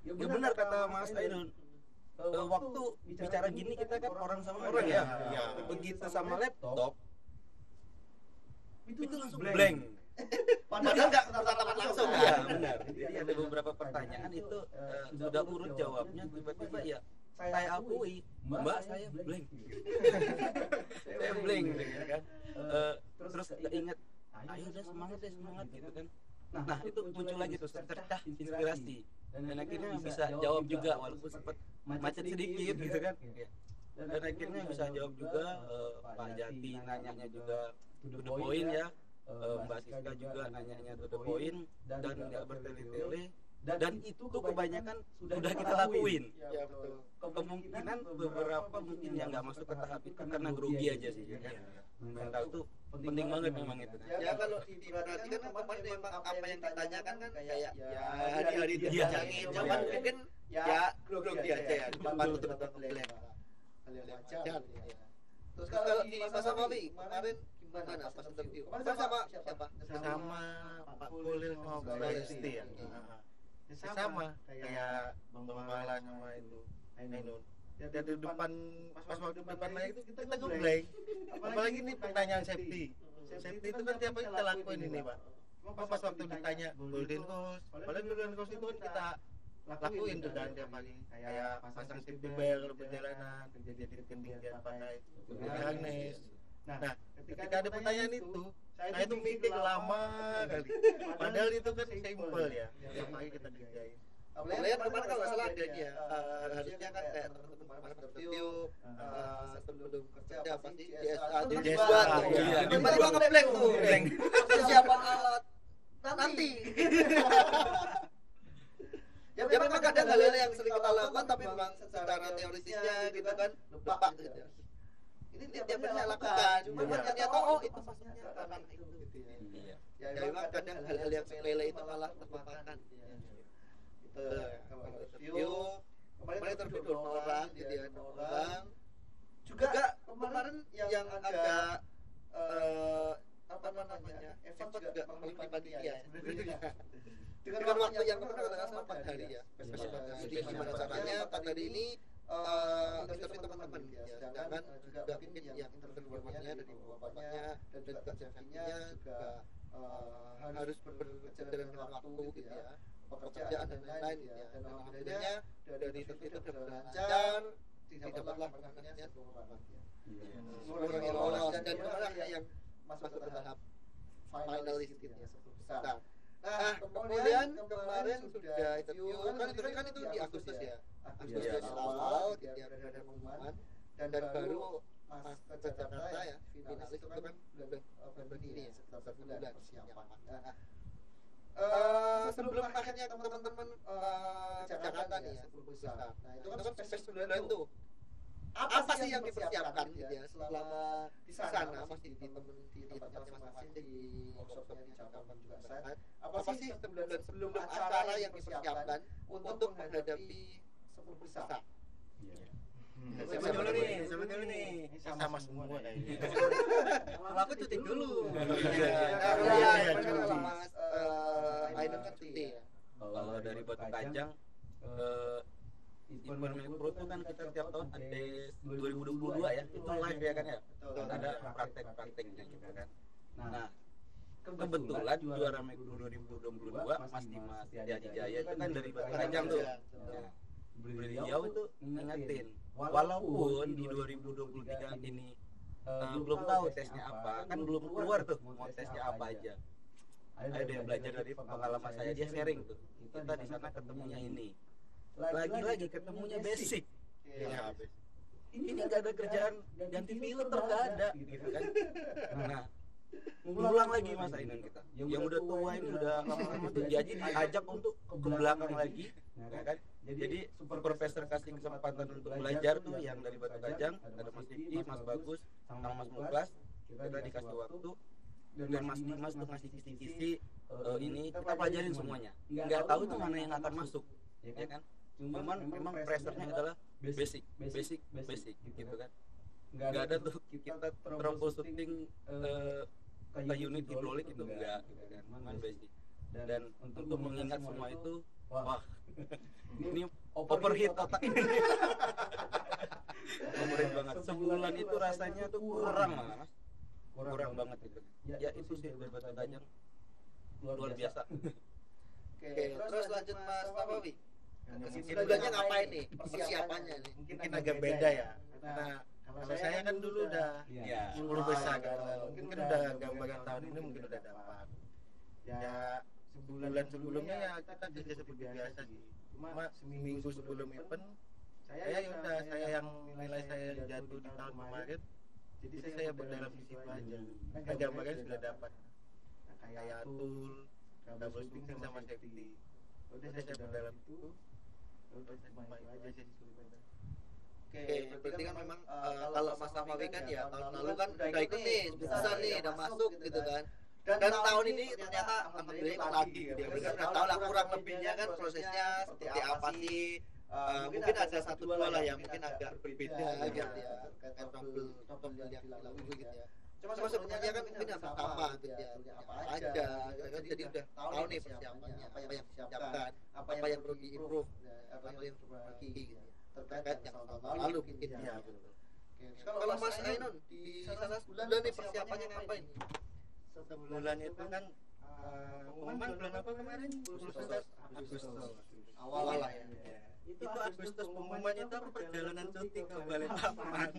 Ya benar kata Mas Ainun. waktu bicara gini kita kan orang sama orang ya. Begitu sama laptop itu langsung blank. Padahal nggak tatap langsung. Iya benar. Jadi ada beberapa pertanyaan itu sudah urut jawabnya, tiba-tiba ya saya akui, Mbak saya blank. Saya blank ya kan. Terus ingat, ayo deh semangat gitu kan. Nah itu muncul lagi tuh tercah inspirasi, dan akhirnya bisa jawab juga walaupun sempat macet sedikit gitu kan. Dan akhirnya bisa jawab juga. Pak Jati nanyanya juga to the point ya. Mbak Siska juga nanyanya to the point dan nggak bertele-tele, dan itu kebanyakan sudah kita lakuin. Ya betul. Kemungkinan beberapa mungkin yang nggak masuk ke tahap itu karena grogi aja sih ya kan. Mental tuh penting banget memang itu. Ya kalau diperhatikan kemarin memang apa yang ditanyakan kan kayak ya hari-hari ditanyain, cuman mungkin ya grogi aja ya, depan betul-betul ngeblank. Hal yang wajar. Terus kalau di masa Mali kemarin gimana pas interview? Kemarin sama siapa? Sama Pak Kulil sama Mbak Lesti ya. Sama kayak Bang Mala sama itu Ainun. Ya di depan pas waktu depan lagi itu kita ngeblank. Apalagi ini pertanyaan safety. Safety itu kan tiap hari kita lakuin ini, Pak. Cuma pas waktu ditanya Golden Coast, padahal Golden Coast itu kan kita lakuin tuh kan tiap hari, kayak pasang safety belt perjalanan, terjadi ketinggian pada itu Agnes. Nah, ketika ada pertanyaan itu, saya itu meeting lama kali. Padahal itu kan simple ya, tiap hari kita kerjain. Apalagi kemarin kalau nggak salah ada ya, harusnya kan kayak teman-teman interview sebelum kerja pasti DSA dibuat tuh. Iya, Tiba-tiba ngeblank tuh. Persiapan alat nanti. Ya memang kadang hal-hal yang sering kita lakukan tapi memang secara teorisnya kita kan lupa gitu ya. Ini tiap hari saya lakukan, cuma ternyata itu maksudnya karena itu gitu ya. Ya memang kadang hal-hal yang sepele itu malah terlupakan. Itu kalau interview kemarin interview 2 orang, jadi 2 orang. Juga kemarin yang agak apa namanya efek juga melibatkan panitia dengan waktu yang katakanlah 4 hari ya. Jadi gimana caranya tadi ini interview teman-teman ya, sedangkan juga mungkin yang interviewernya dari bapaknya dan juga Javinya juga harus bekerja dengan waktu gitu ya, pekerjaan dan lain-lain ya. Dan alhamdulillah dari interview itu berlancar, didapatlah pertanyaannya 10 orang ya. 10 orang yang lolos dan itulah yang masuk ke tahap finalis gitu ya, 10 besar. Nah, kemudian kemarin sudah interview kan itu di Agustus ya. Agustus awal dia ada pengumuman dan baru Mas ke Jakarta ya, finalis itu kan bulan ini ya, sekitar sebulan persiapan. Sebelum akhirnya teman-teman ke Jakarta nih ya, 10 besar. Nah, itu kan space sebulan tuh. Apa sih yang dipersiapkan ya selama di sana, masih di tempatnya masing-masing, di workshopnya di Jakarta juga saat apa sih sebelum acara yang dipersiapkan untuk menghadapi 10 besar? Siapa dulu nih? Sama semua kayaknya. Kalau aku cuti dulu. Iya, Mas Ainun kan cuti ya. Kalau dari Batu Kajang Event Pro itu kan kita tiap tahun ada 2022 ya, itu live ya kan ya, ada praktek-prakteknya gitu kan. Nah kebetulan juara Meguro 2022 Mas Dimas Jaya itu kan dari Batu Kajang tuh. Nah, beliau itu ngingetin, walaupun di 2023 ini belum tahu tesnya apa, kan belum keluar tuh mau tesnya apa aja. Ada yang belajar dari pengalaman saya, dia sharing tuh. Kita di sana ketemunya ini. Lagi-lagi ketemunya basic. Iya. Ini nggak ada kerjaan ganti filter, nggak ada gitu kan. Nah, ngulang lagi Mas Ainun kita. Yang udah tua ini udah lama-lama tuh diajak untuk ke belakang lagi, ya kan. Jadi supervisor kasih kesempatan untuk belajar tuh yang dari Batu Kajang, ada Mas Diki, Mas Bagus, sama Mas Muklas. Kita dikasih waktu dan Mas Dimas tuh ngasih kisi-kisi ini kita pelajarin semuanya. Nggak tahu tuh mana yang akan masuk, ya kan. Cuman memang pressure-nya adalah basic gitu kan. Nggak ada tuh kita troubleshooting ke unit hidrolik itu enggak gitu kan, cuman basic. Dan untuk mengingat semua itu Wah, ini overheat otak ini. Overheat banget. Sebulan itu rasanya tuh kurang malah, Mas. Kurang banget itu. Ya itu sih beban tajam luar biasa. Oke, terus lanjut Mas Papawi. Kesimpulannya ngapain nih? Persiapannya nih. Mungkin agak beda ya. Karena kalau saya kan dulu udah Iya. 10 besar kan. Mungkin udah gambaran tahun ini mungkin udah dapat. Ya sebulan sebelumnya ya kita kerja seperti biasa sih. Cuma seminggu sebelum event saya yang nilai saya jatuh di tahun kemarin. Jadi saya berdalam di situ aja. Kan gambaran sudah dapat. Kayak tool, double spinning sama safety. Udah saya berdalam itu. Udah saya main aja sih sebenarnya. Oke, berarti kan memang kalau Mas Papawi kan ya tahun lalu kan udah ikut nih, besar nih, udah masuk gitu kan. Dan tahun ini ternyata alhamdulillah ikut lagi gitu ya. Udah tahu lah kurang lebihnya kan prosesnya seperti apa sih. Mungkin ada satu dua lah yang mungkin agak berbeda gitu ya. Kayak trouble yang dilalui gitu ya. Cuma sebenarnya kan mungkin yang pertama gitu ya. Apa aja, kan jadi udah tahu nih persiapannya, apa yang disiapkan, apa yang perlu di-improve, apa yang perlu diperbaiki gitu ya. Terkait yang tahun lalu mungkin ya. Kalau Mas Ainun di sana sebulan nih persiapannya ngapain? Sebulan itu kan pengumuman bulan apa kemarin? Agustus. Awal lah ya. Itu Agustus pengumuman itu aku perjalanan cuti ke Balikpapan.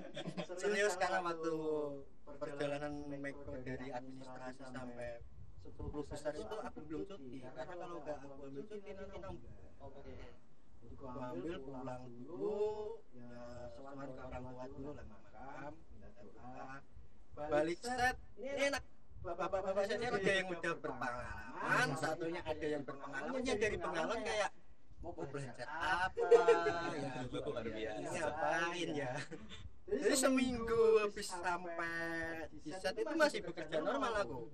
Serius karena waktu perjalanan mikro dari administrasi sampai 10 besar itu aku belum cuti. Karena kalau nggak aku ambil cuti nanti nambah. Oke. Jadi aku ambil pulang dulu, ya sowan ke orang tua dulu lah makam, minta doa. Balik set, ini enak. Bapak-bapak saya ada yang udah berpengalaman, satunya ada yang berpengalamannya dari pengalaman kayak mau belajar apa ya, Luar biasa. ngapain ya. Jadi seminggu habis sampai di set itu masih bekerja normal aku.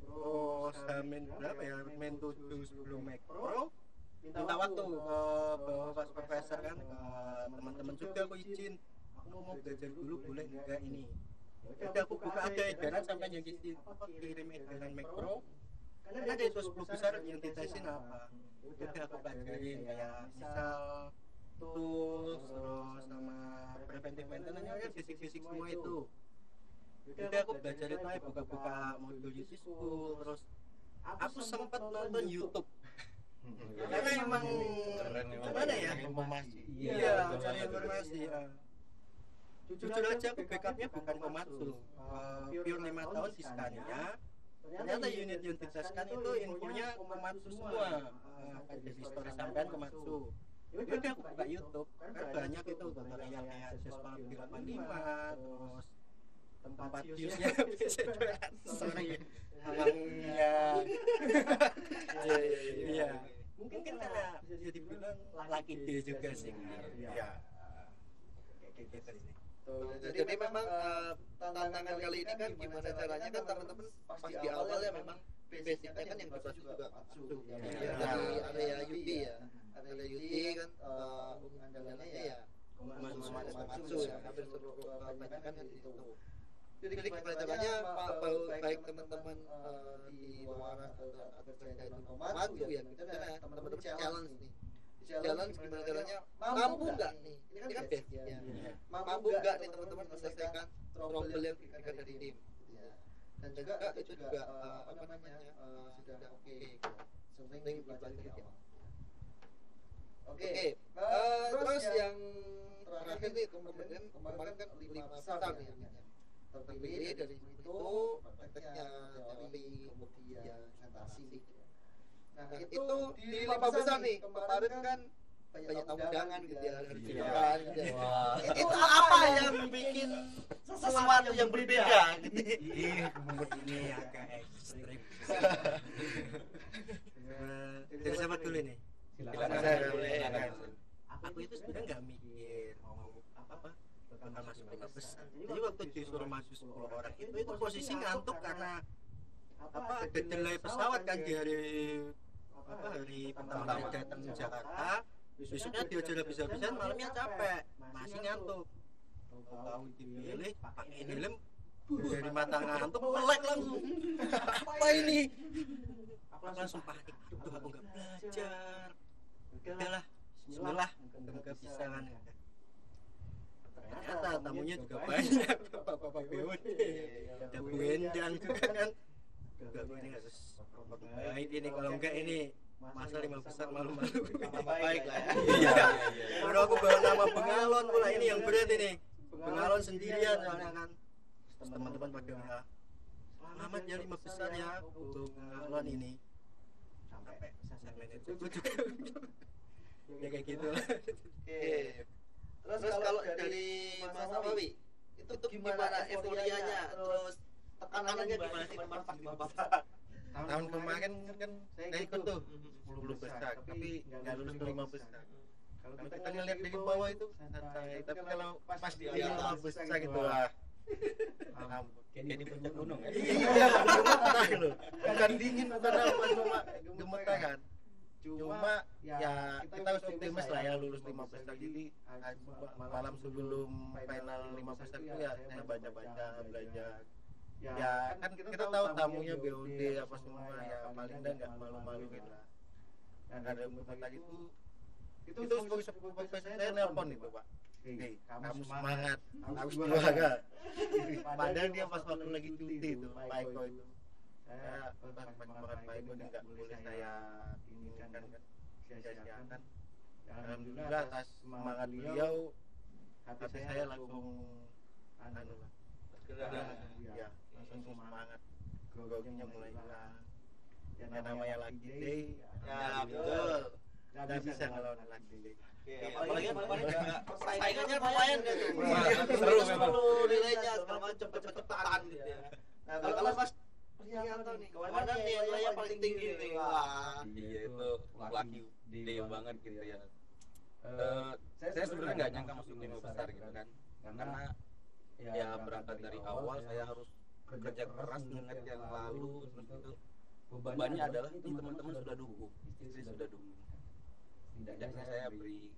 Terus Hamin berapa ya, Hamin 7 sebelum make pro minta waktu ke Bapak Profesor kan, ke teman-teman juga aku izin, aku mau belajar dulu boleh enggak ini. Udah aku buka ada edaran sampai yang kirim edaran make pro, karena ada itu 10 besar yang ditesin apa. Udah aku pelajarin kayak misal tools, terus sama preventive maintenance kan fisik-fisik semua itu. Udah aku belajar itu aja, buka-buka modul YouTube school, terus aku sempat nonton YouTube. Karena emang Keren emang. gimana ya, Informasi. iya cari informasi ya. Jujur aja aku backupnya bukan Komatsu, pure 5 tahun di Scania. Ternyata unit yang ditaskan itu infonya Komatsu semua, ada history sampean Komatsu. Yaudah aku buka YouTube, kan banyak itu tutorial kayak Sespa 85, terus tempat use-nya sorry emangnya iya mungkin karena bisa dibilang laki dia juga sih ya kayak gitu sih. Jadi memang tantangan kali ini kan gimana caranya kan teman-teman pas di awal ya memang basicnya kan yang dibahas juga Matsu. Jadi area UT ya, area UT kan andalannya ya Matsu ya, hampir seluruh kebanyakan di situ. Jadi gimana caranya baik teman-teman di luar atau saya itu Matsu ya, kita teman-teman challenge nih. Challenge gimana caranya mampu nggak nih? Ini kan base-nya. Mampu nggak nih teman-teman menyelesaikan trouble yang diberikan dari tim? Dan juga itu juga apa namanya sudah oke. Something dipelajari di awal. Oke. Terus yang terakhir nih kemarin kan 5 besar nih. Terpilih dari itu prakteknya teori kemudian presentasi. Nah itu di 5 besar nih kemarin kan banyak tamu undangan gitu ya dari Jepang gitu ya. Itu apa yang bikin sesuatu yang berbeda gitu. Mood ini agak ekstrim. Dari siapa dulu nih? Silakan. Aku itu sebenarnya nggak mikir mau apa bakal masuk 5 besar. Jadi waktu disuruh masuk 10 orang itu posisi ngantuk karena ada delay pesawat kan di hari pertama datang ke Jakarta. Besoknya diajar habis-habisan, malamnya capek, masih ngantuk. Tahu dipilih pakai helm dari mata ngantuk melek langsung. Apa ini? Aku langsung panik. Aduh aku nggak belajar. udahlah bismillah muka bisa kan. Ternyata tamunya juga banyak, bapak-bapak BOD ada Bu Endang juga kan. Enggak, ini harus baik ini, kalau enggak ini masa 5 besar malu-malu. Baik lah ya. Iya. Baru aku bawa nama Bengalon pula, ini yang berat ini. Bengalon sendirian soalnya kan. Terus teman-teman pada bilang, selamat ya 5 besar ya untuk Bengalon ini. Sampai itu juga. Ya kayak gitu lah. Oke. Terus kalau dari Mas Nawawi itu gimana euforianya, terus tekanannya gimana sih teman pas 5 besar? Tahun kemarin kan saya ikut tuh 10 besar, tapi nggak lulus ke 5 besar. Kalau kita ngeliat dari bawah itu santai, tapi kalau pas di 5 besar gitu lah. Kayak di puncak gunung ya. Iya, gemetar loh. Bukan dingin, bukan apa, cuma gemetar kan. Cuma ya kita harus optimis lah ya lulus 5 besar. Jadi malam sebelum final 5 besar itu ya saya baca-baca, belajar. Ya kan kita tahu tamunya BOD apa semua, ya paling enggak malu-malu gitu lah. Dan ada beberapa itu sepupu saya nelpon itu Pak. Kamu semangat, harus juara. Padahal dia pas waktu lagi cuti itu, Pak Eko itu. Saya perkembangan Pak Eko ini nggak boleh saya ini kan sia-siakan. Alhamdulillah atas semangat beliau, hati saya langsung anu lah. Ya, langsung semangat. Groginya mulai hilang. Yang namanya lagi day, Ya betul. nggak bisa ngelawan lagi day. Apalagi persaingannya lumayan deh tuh. Seru memang. Nilainya segala macam cepet-cepetan gitu ya. Nah, kalau Mas Priyanto nih, kemarin nih nilainya paling tinggi nih. Wah. Iya itu laki day banget gitu ya. Saya sebenarnya nggak nyangka masuk 5 besar gitu kan, karena ya berangkat dari awal saya harus kerja keras mengingat yang lalu. Terus itu bebannya adalah ini teman-teman sudah dukung, istri sudah dukung. Setidaknya saya beri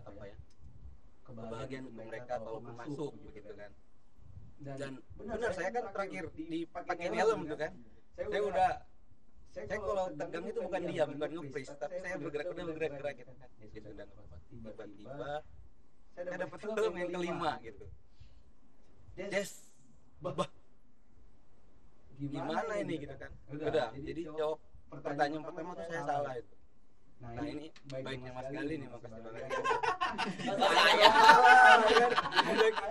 apa ya, kebahagiaan untuk mereka walaupun masuk begitu kan. Dan benar saya kan terakhir dipakein helm tuh kan. Saya kalau tegang itu bukan diam, bukan nge-freeze, tapi saya bergerak gitu kan. Gitu, dan tiba-tiba saya dapat helm yang kelima gitu. Des, bah, gimana ini gitu kan? Udah, jadi jawab pertanyaan pertama tuh saya salah itu. Nah ini baiknya Mas Gali nih, makasih banget.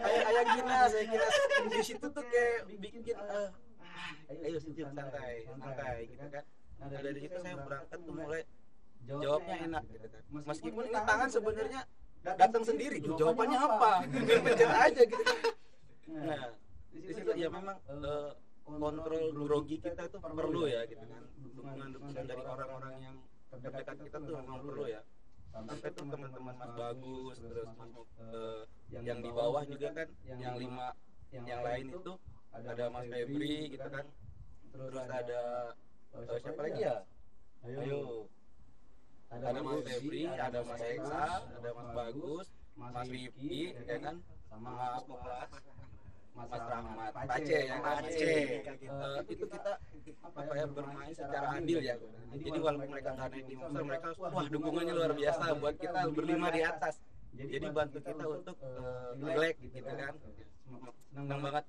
Kayak gina, saya kira di situ tuh kayak bikin ayo senyum santai gitu kan. Nah dari situ saya berangkat tuh mulai jawabnya enak gitu kan. Meskipun ini tangan sebenarnya datang sendiri, jawabannya apa? Pencet aja gitu kan. Nah di situ ya memang kontrol grogi kita tuh perlu ya gitu kan. Dukungan dari orang-orang yang terdekat kita tuh memang perlu ya. Sampai tuh teman-teman Mas Bagus, terus yang di bawah juga kan, yang 5 yang lain itu ada Mas Febri gitu kan, terus ada siapa lagi ya? Ayo, ada Mas Febri, ada Mas Eksa, ada Mas Bagus, Mas Rifki, ya kan, sama Mas Muklas, Mas Rahmat, Pace ya, Pace. Itu kita apa ya, bermain secara adil ya. Jadi walaupun mereka nggak naik di monster, mereka wah dukungannya luar biasa buat kita berlima di atas. Jadi bantu kita untuk nge-lag gitu kan. Senang banget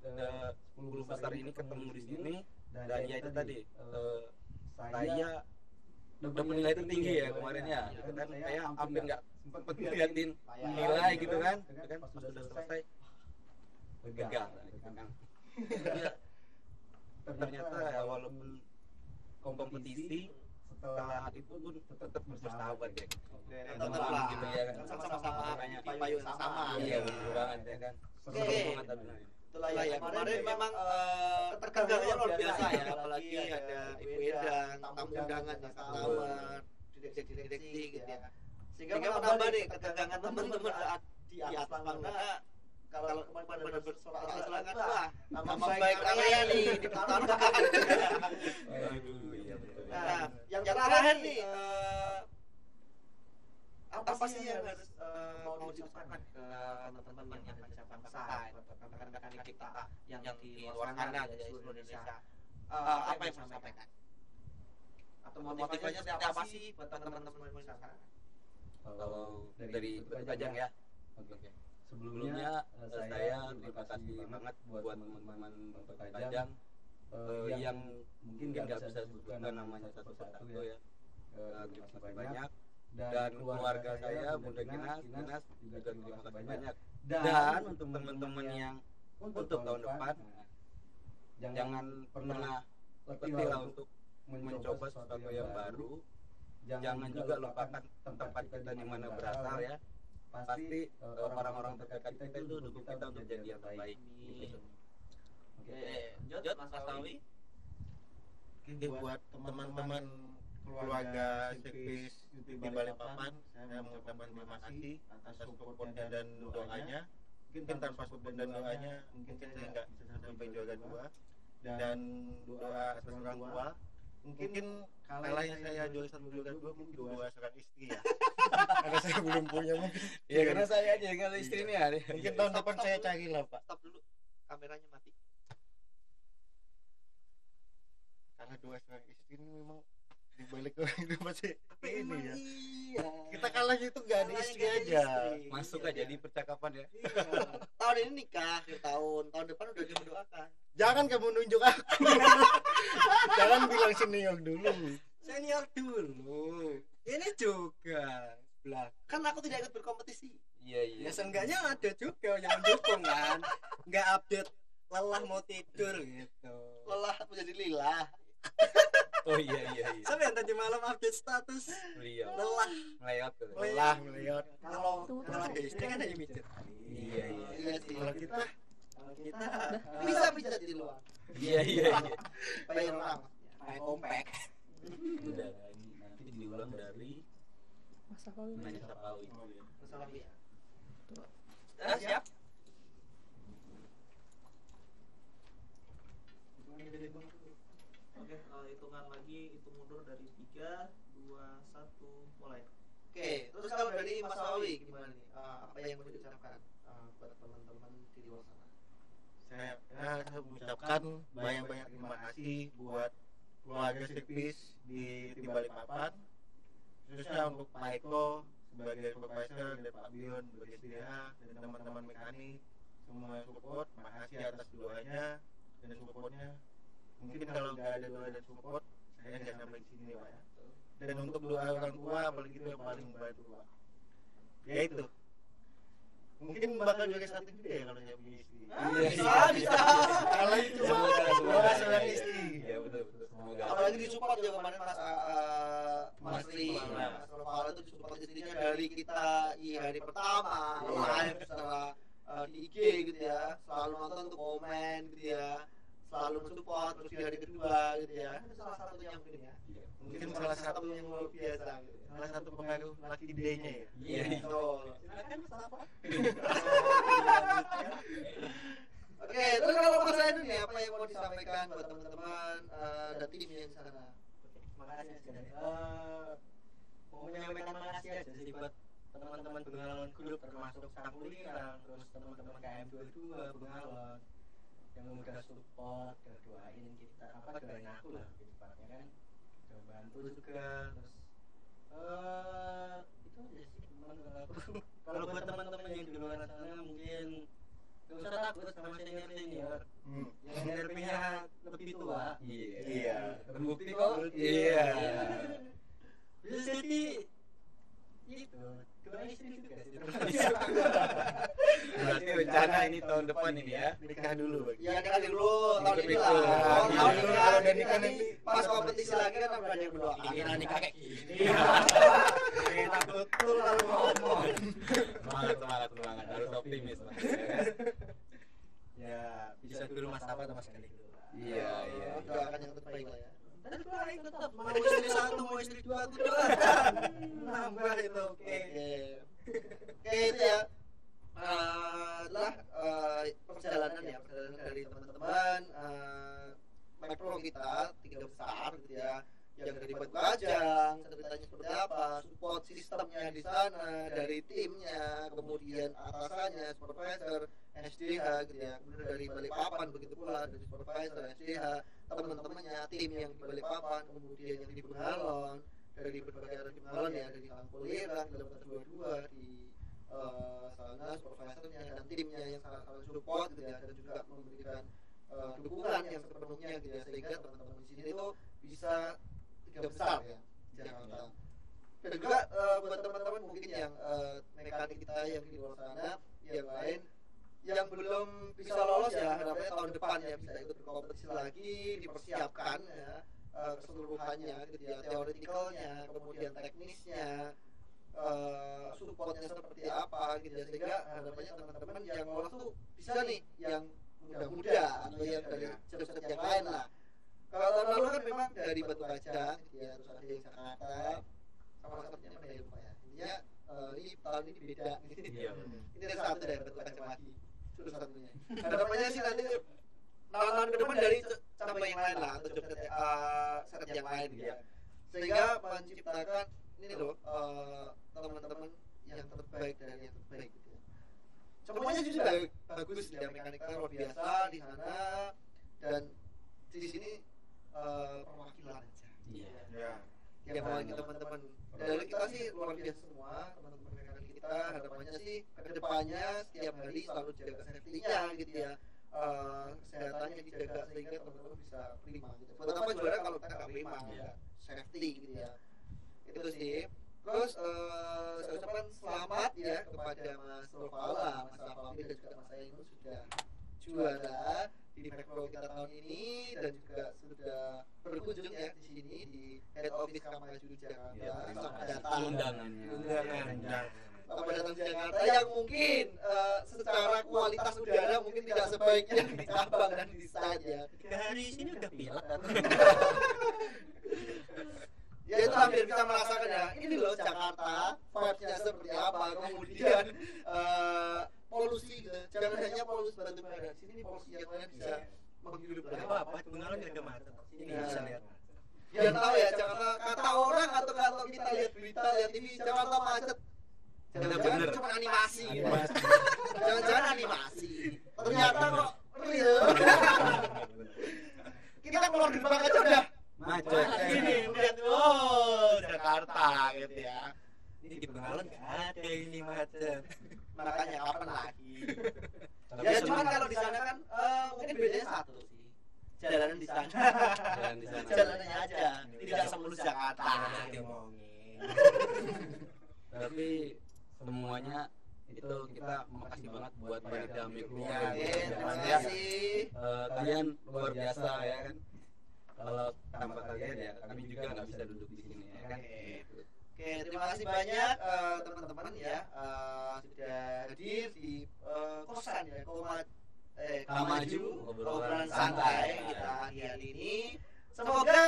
10 besar ini ketemu di sini, dan ya itu tadi saya dapat nilai tertinggi ya kemarin ya. Gitu kan saya hampir nggak sempet ngeliatin nilai gitu kan. Pas sudah selesai lega gitu kan. Ya, ternyata ya walaupun kompetisi setelah itu pun tetap bersahabat ya. Tetap lah gitu ya kan. sama-sama di payung sama. Iya betul banget ya kan. Oke. Itulah Ya kemarin memang tegangannya luar biasa ya, apalagi ada Ibu Endang, tamu undangan ya, tamat, direksi gitu ya. Sehingga menambah nih ketegangan teman-teman di atas panggung. Kalau kemarin bersorak-sorangan wah, nama baik raya nih dipertaruhkan. Aduh iya betul. Nah, yang terakhir nih apa sih yang harus mau diucapkan ke teman-teman yang bisa bangsa, rekan-rekan kita yang di luar sana di seluruh Indonesia, apa yang mau disampaikan? Atau motivasinya seperti apa sih buat teman-teman di sana? Kalau dari Pajang ya. Oke. Sebelumnya saya terima kasih banget buat teman-teman Pajang yang mungkin nggak bisa sebutkan namanya satu-satu ya. Terima kasih banyak. Dan keluarga saya, Bunda Ginas juga terima kasih banyak. Dan untuk teman-teman yang untuk tahun depan jangan pernah letih lah untuk mencoba sesuatu yang baru. Jangan juga lupakan tempat kita di mana berasal ya. Pasti orang-orang terdekat kita itu dukung kita untuk jadi yang terbaik. Oke, Jod, Mas Awi. Oke, buat teman-teman keluarga Sekpis di Balikpapan, saya mengucapkan terima kasih atas supportnya dan doanya. Mungkin tanpa support dan doanya mungkin saya nggak bisa sampai juara 2, dan doa atas orang tua. Mungkin kalah yang saya juara 1 juara 2 mungkin doa seorang istri ya. Karena saya belum punya mungkin. Ya karena saya aja yang ada istri nih ya. Mungkin tahun depan saya cari lah Pak. Stop dulu, kameranya mati. Karena doa seorang istri ini memang dibalik orang itu pasti ini ya. Iya. Kita kalahnya itu nggak ada istri aja. Masuk aja di percakapan ya. Iya. Tahun ini nikah akhir tahun depan udah dimendoakan. Jangan kamu nunjuk aku. Jangan bilang senior dulu. Senior dulu. Ini juga belakang. Kan aku tidak ikut berkompetisi. Iya. Ya seenggaknya ada juga yang mendukung kan. Nggak update lelah mau tidur gitu. Lelah menjadi lilah. Oh iya. Siapa yang tadi malam update status Beliau lelah? ngeliat tuh. Lelah melihat. Kalau ada istri kan ada midget. Iya. Iya sih. Kalau kita Bisa pijat di luar. Iya. Bayar orang. Kayak kompak. Udah lagi nanti diulang dari Nanya Sapawi. Masalah ya. Siap. Oke, hitungan lagi, hitung mundur dari 3, 2, 1, mulai. Oke, terus kalau dari Mas Awi gimana nih? Apa yang mau diucapkan buat teman-teman di luar sana? saya mengucapkan banyak terima kasih buat keluarga Sekpis di Balikpapan, khususnya untuk Pak Eko sebagai supervisor dan Pak Bion sebagai SDA dan teman-teman mekanik semua support. Makasih atas doanya dan supportnya. Mungkin kalau nggak ada doa dan support saya nggak sampai di sini Pak ya. Dan untuk doa orang tua apalagi itu yang paling membantu Pak. Ya itu. Mungkin bakal juara 1 juga ya kalau saya punya istri. Bisa. Kalau itu Semoga. doa seorang istri. Iya betul. Semoga. Apalagi disupport ya kemarin Mas Ri, Nah. Mas Novara itu disupport istrinya dari kita di hari pertama live secara di IG gitu ya, selalu nonton untuk komen gitu ya, selalu mensupport. Terus di hari kedua gitu ya, itu salah satunya mungkin ya, Mungkin salah satu yang luar biasa gitu ya. salah satu pengaruh laki D-nya ya. Iya. Betul. Silakan apa? Oke, terus kalau Mas Ainun nih apa yang mau disampaikan buat teman-teman dan timnya di sana? Makasih sekali. Mau menyampaikan makasih aja sih buat teman-teman Bengalan Grup, termasuk Sakulira, terus teman-teman KM22 Bengalan yang udah support, udah doain kita, doain aku lah gitu tepatnya kan, udah bantu juga. Terus itu aja sih teman aku. Kalau buat teman-teman yang di luar sana mungkin gak usah takut sama senior yang NRP-nya lebih tua. Iya. Terbukti kok. Iya. Bisa jadi itu dua istri juga sih. Berarti rencana ini tahun depan ini ya. Nikah dulu bagi. Ya nikah dulu tahun ini lah. Betul. Tahun ini Kalau udah kan nikah nanti nanti pas kompetisi lagi kan ada yang berdoa. Kira nikah kayak gini. Kita betul kalau ngomong. Semangat. Harus optimis Mas. Ya bisa dulu mas apa atau mas kali dulu. Iya. Doakan yang terbaik lah ya. Dan doain tetap mau istri 1 mau istri 2 aku doakan. Nambah itu oke. Oke itu ya. Adalah perjalanan dari teman-teman Micro kita 3 besar gitu ya, yang dari Batu Kajang ceritanya seperti apa, support sistemnya di sana dari timnya, kemudian atasannya supervisor SDH gitu ya, kemudian dari Balikpapan begitu pula dari supervisor SDH, teman-temannya tim yang di Balikpapan, kemudian yang di Bengalon dari berbagai arah Bengawan ya, dari Tangkulir dan kilometer 22 di sana supervisornya dan timnya yang sangat support gitu ya, dan juga memberikan dukungan yang sepenuhnya gitu ya, sehingga teman-teman di sini tuh bisa 3 besar ya Jakarta. Dan juga buat teman-teman mungkin yang mekanik kita yang di luar sana yang lain yang belum bisa lolos ya, harapannya tahun depan ya bisa ikut berkompetisi lagi, dipersiapkan ya keseluruhannya gitu ya, teoretikalnya, kemudian teknisnya, supportnya seperti apa gitu ya, sehingga harapannya teman-teman yang lolos tuh bisa nih yang muda-muda atau yang dari set-set yang lain lah. Kalau tahun lalu kan memang dari Batu Kacang gitu ya, terus ada yang Jakarta sama satunya mana ya lupa ya, intinya ini tahun ini beda gitu. Ini ada satu dari Batu Kacang lagi terus satunya. Harapannya sih nanti tahun-tahun ke depan dari cabang yang lain lah atau set yang lain gitu ya, sehingga menciptakan ini loh teman-teman yang terbaik dan yang terbaik gitu ya. Semuanya juga bagus ya, mekaniknya luar biasa di sana, dan di sini perwakilan aja. Iya. Yang mewakili teman-teman dari kita sih luar biasa semua teman-teman mekanik kita. Harapannya sih kedepannya setiap hari selalu jaga safety-nya gitu ya, kesehatannya dijaga sehingga teman-teman bisa prima gitu. Buat apa juara kalau kita nggak prima ya, safety gitu ya. Itu sih. Terus saya ucapkan selamat ya kepada Mas Nurfala, Mas Afami dan juga Mas Ainul sudah juara di Macro kita tahun ini, dan juga sudah berkunjung ya di sini di Head Office Kamaju Jakarta. Selamat datang undangannya. Selamat datang di Jakarta yang mungkin secara kualitas udara mungkin tidak sebaik yang di cabang dan di site ya. 3 hari sini udah pilek kan. Ya itu hampir bisa merasakan ya, ini loh Jakarta vibes-nya seperti apa, kemudian polusi gitu, jangan hanya polusi batu bara, sini polusi yang lain bisa menghirup lagi. Apa teman-teman juga macet. Ini bisa lihat. Biar tahu ya Jakarta, kata orang atau kalau kita lihat berita, lihat TV, Jakarta macet. Jangan-jangan cuma animasi gitu. Jangan-jangan animasi. Ternyata kok real. Kita keluar gerbang aja udah Macet. ini lihat, oh Jakarta gitu ya. Ini di Bengawan nggak ada ini macet. Makanya kapan lagi? Ya cuman kalau di sana kan mungkin bedanya satu sih, jalanan di sana. Jalan di sana. Jalanannya aja, tidak semulus Jakarta. Ngomongin. Tapi semuanya itu kita makasih banget buat Panitia Mikro. Terima kasih. Kalian luar biasa ya kan. Kalau tanpa kalian ya kami juga nggak bisa duduk di sini ya kan. Oke, terima kasih banyak teman-teman ya sudah hadir di kosan ya Kamaju obrolan santai kita hari ini. Semoga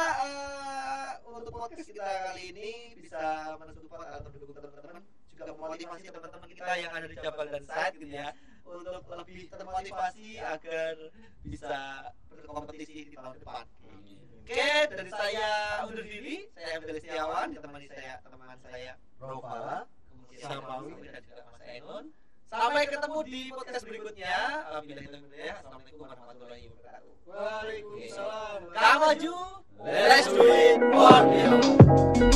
untuk podcast kita kali ini bisa mensupport atau mendukung teman-teman, juga memotivasi teman-teman kita yang ada di Jabal dan Side gitu ya, untuk lebih termotivasi agar bisa berkompetisi di tahun depan. Oke, dari saya undur diri, saya Abdul Setiawan, ditemani teman saya Nurfala, kemudian Sapawi dan juga Mas Ainun. Sampai ketemu di podcast berikutnya. Assalamualaikum warahmatullahi wabarakatuh. Waalaikumsalam. Kamaju, let's do it for you.